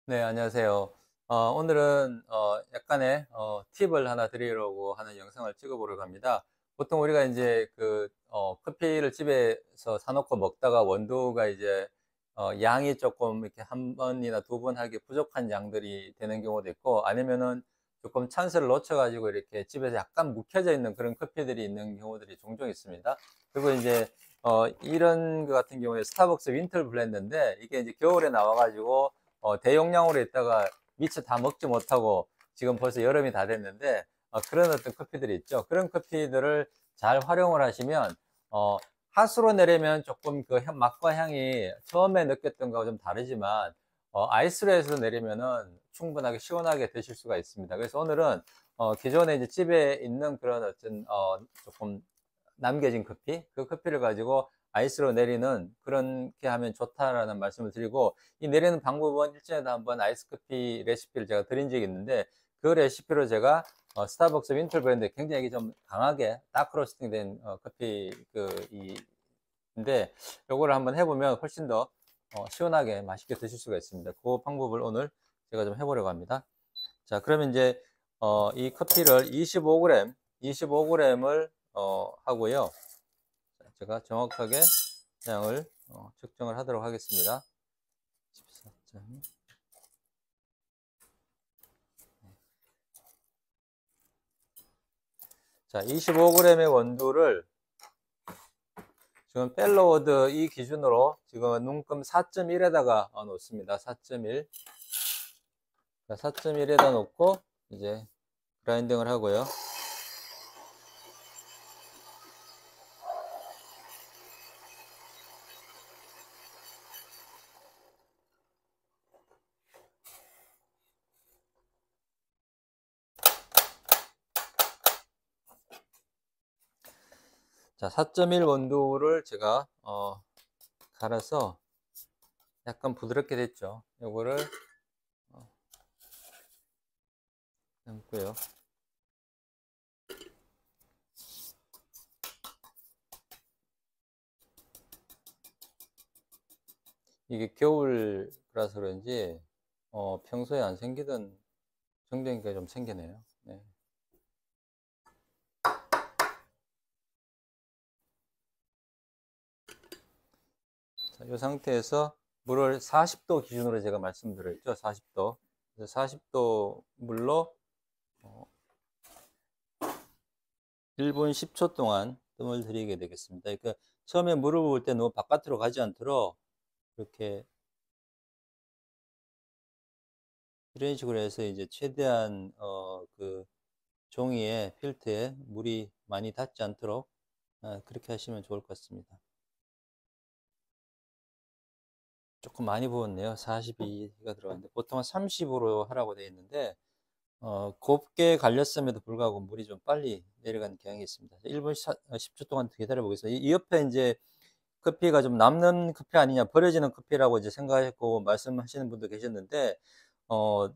네, 안녕하세요. 오늘은 약간의 팁을 하나 드리려고 하는 영상을 찍어보려고 합니다. 보통 우리가 이제 커피를 집에서 사놓고 먹다가 원두가 이제 양이 조금 이렇게 한 번이나 두 번 하기 부족한 양들이 되는 경우도 있고, 아니면은 조금 찬스를 놓쳐가지고 이렇게 집에서 약간 묵혀져 있는 그런 커피들이 있는 경우들이 종종 있습니다. 그리고 이제 이런 것 같은 경우에 스타벅스 윈터 블렌드인데, 이게 이제 겨울에 나와가지고 대용량으로 있다가 미처 다 먹지 못하고 지금 벌써 여름이 다 됐는데, 그런 어떤 커피들이 있죠. 그런 커피들을 잘 활용을 하시면, 핫으로 내리면 조금 그 맛과 향이 처음에 느꼈던 거와 좀 다르지만, 아이스로 해서 내리면은 충분하게 시원하게 드실 수가 있습니다. 그래서 오늘은, 기존에 이제 집에 있는 그런 어떤, 조금 남겨진 커피, 그 커피를 가지고 아이스로 내리는 그렇게 하면 좋다라는 말씀을 드리고, 이 내리는 방법은 일전에도 한번 아이스 커피 레시피를 제가 드린 적이 있는데, 그 레시피로 제가 스타벅스 윈터 브랜드 굉장히 좀 강하게 다크 로스팅 된 커피 인데, 요거를 한번 해보면 훨씬 더 시원하게 맛있게 드실 수가 있습니다. 그 방법을 오늘 제가 좀 해보려고 합니다. 자, 그러면 이제 이 커피를 25g을 하고요. 제가 정확하게 양을 측정을 하도록 하겠습니다. 14점. 자, 25g의 원두를 지금 펠로워드 이 기준으로 지금 눈금 4.1에다가 놓습니다. 4.1. 4.1에다 놓고 이제 그라인딩을 하고요. 자, 4.1 원두를 제가 갈아서 약간 부드럽게 됐죠. 요거를 담고요. 이게 겨울이라서 그런지 평소에 안 생기던 정전기가 좀 생기네요. 네. 자, 이 상태에서 물을 40도 기준으로 제가 말씀드렸죠. 40도. 40도 물로 1분 10초 동안 뜸을 들이게 되겠습니다. 그러니까 처음에 물을 부을 때 너무 바깥으로 가지 않도록 이렇게 이런 식으로 해서 이제 최대한 그 종이에 필터에 물이 많이 닿지 않도록 그렇게 하시면 좋을 것 같습니다. 조금 많이 부었네요. 42가 들어갔는데 보통은 30으로 하라고 되어 있는데 곱게 갈렸음에도 불구하고 물이 좀 빨리 내려가는 경향이 있습니다. 1분 10초 동안 기다려 보겠습니다. 이 옆에 이제 커피가 좀 남는 커피 아니냐, 버려지는 커피라고 이제 생각했고 말씀하시는 분도 계셨는데, 어,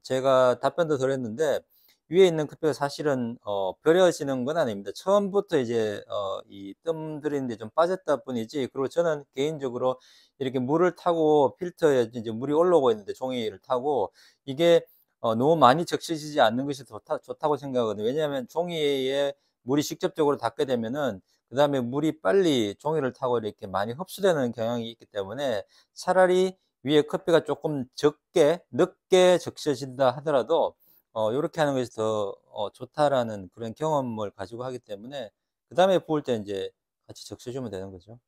제가 답변도 드렸는데, 위에 있는 커피가 사실은, 버려지는 건 아닙니다. 처음부터 이제, 이 뜸 들이는데 좀 빠졌다 뿐이지, 그리고 저는 개인적으로 이렇게 물을 타고 필터에 이제 물이 올라오고 있는데, 종이를 타고, 이게, 너무 많이 적셔지지 않는 것이 좋다고 생각하거든요. 왜냐하면 종이에 물이 직접적으로 닿게 되면은, 그 다음에 물이 빨리 종이를 타고 이렇게 많이 흡수되는 경향이 있기 때문에 차라리 위에 커피가 조금 적게, 늦게 적셔진다 하더라도, 요렇게 하는 것이 더, 좋다라는 그런 경험을 가지고 하기 때문에, 그 다음에 부을 때 이제 같이 적셔주면 되는 거죠.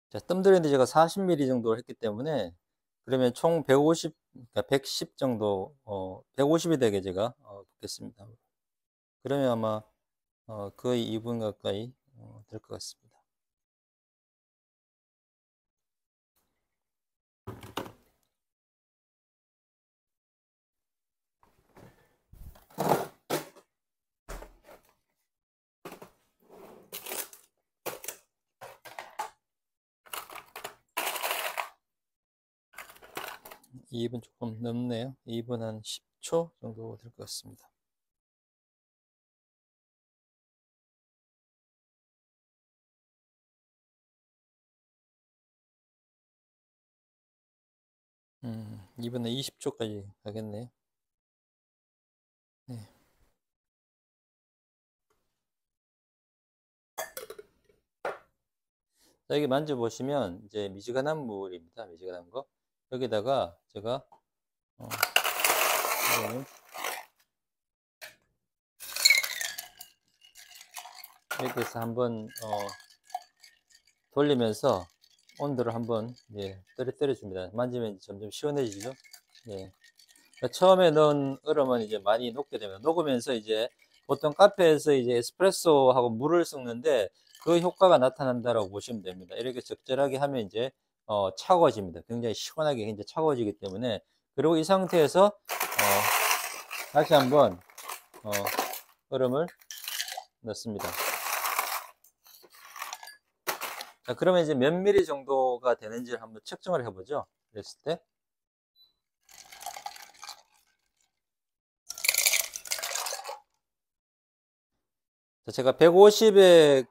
자, 뜸 들이는데 제가 40ml 정도 했기 때문에, 그러면 총 150, 그러니까 110 정도, 150이 되게 제가, 붓겠습니다. 그러면 아마, 거의 2분 가까이, 될 것 같습니다. 2분 조금 넘네요. 2분 한 10초 정도 될 것 같습니다. 음, 2분에 20초까지 가겠네요. 네. 자, 여기 만져보시면 이제 미지근한 물입니다. 미지근한 거. 여기다가 제가 이거는 이렇게 해서 한번 돌리면서 온도를 한번 떨어 줍니다. 만지면 점점 시원해지죠. 예. 그러니까 처음에 넣은 얼음은 이제 많이 녹게 되면 녹으면서 이제 보통 카페에서 이제 에스프레소하고 물을 섞는데 그 효과가 나타난다라고 보시면 됩니다. 이렇게 적절하게 하면 이제 차가워집니다. 굉장히 시원하게 이제 차가워지기 때문에. 그리고 이 상태에서 다시 한번 얼음을 넣습니다. 자, 그러면 이제 몇 미리 정도가 되는지를 한번 측정을 해보죠. 그랬을 때. 자, 제가 150에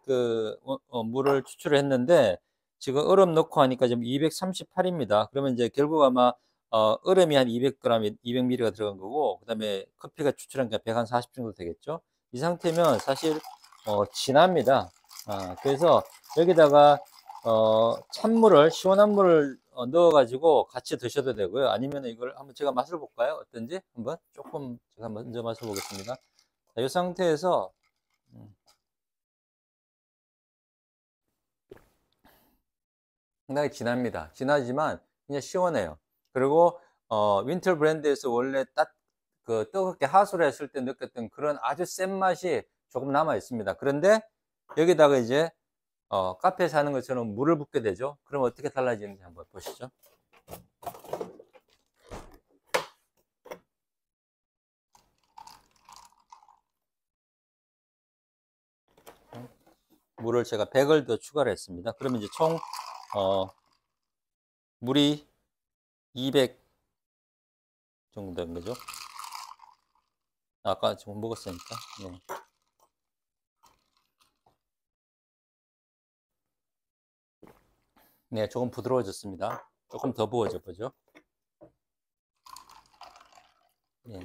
물을 추출을 했는데, 지금 얼음 넣고 하니까 지금 238입니다. 그러면 이제 결국 아마, 얼음이 한 200g, 200ml가 들어간 거고, 그 다음에 커피가 추출한 게 140 정도 되겠죠. 이 상태면 사실, 진합니다. 그래서 여기다가 찬물을 시원한 물을 넣어가지고 같이 드셔도 되고요. 아니면 이걸 한번 제가 맛을 볼까요? 어떤지 한번 조금 제가 먼저 맛을 보겠습니다. 자, 이 상태에서 상당히 진합니다. 진하지만 그냥 시원해요. 그리고 윈터 브랜드에서 원래 뜨겁게 하수를 했을 때 느꼈던 그런 아주 센 맛이 조금 남아 있습니다. 그런데 여기다가 이제 카페에서 하는 것처럼 물을 붓게 되죠. 그럼 어떻게 달라지는지 한번 보시죠. 물을 제가 100을 더 추가를 했습니다. 그러면 이제 총 물이 200 정도 된 거죠. 아까 지금 먹었으니까. 네. 네, 조금 부드러워졌습니다. 조금 더 부어져 보죠. 네.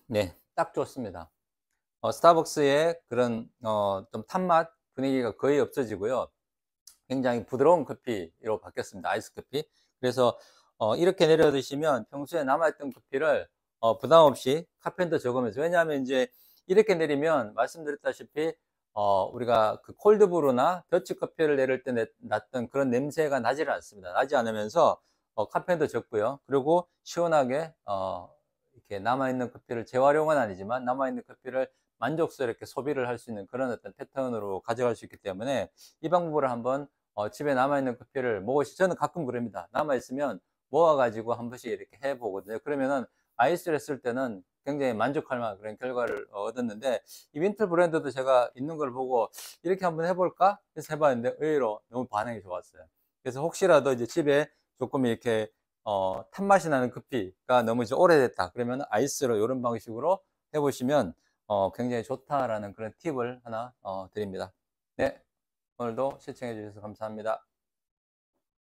네, 딱 좋습니다. 스타벅스의 그런 좀 탄맛 분위기가 거의 없어지고요. 굉장히 부드러운 커피로 바뀌었습니다. 아이스 커피. 그래서 이렇게 내려 드시면 평소에 남아있던 커피를 부담 없이 카페인도 적으면서, 왜냐하면 이제 이렇게 내리면 말씀드렸다시피 우리가 그 콜드브루나 더치 커피를 내릴 때 났던 그런 냄새가 나지를 않습니다. 나지 않으면서 카페인도 적고요. 그리고 시원하게 이렇게 남아있는 커피를 재활용은 아니지만 남아있는 커피를 만족스럽게 소비를 할 수 있는 그런 어떤 패턴으로 가져갈 수 있기 때문에 이 방법을 한번 집에 남아있는 커피를 저는 가끔 그럽니다. 남아있으면 모아가지고 한 번씩 이렇게 해보거든요. 그러면은 아이스를 했을 때는 굉장히 만족할 만한 그런 결과를 얻었는데, 이 윈터 브랜드도 제가 있는 걸 보고 이렇게 한번 해볼까 해서 해봤는데 의외로 너무 반응이 좋았어요. 그래서 혹시라도 이제 집에 조금 이렇게 탄맛이 나는 커피가 너무 이제 오래됐다 그러면 아이스로 이런 방식으로 해보시면 굉장히 좋다라는 그런 팁을 하나 드립니다. 네, 오늘도 시청해 주셔서 감사합니다.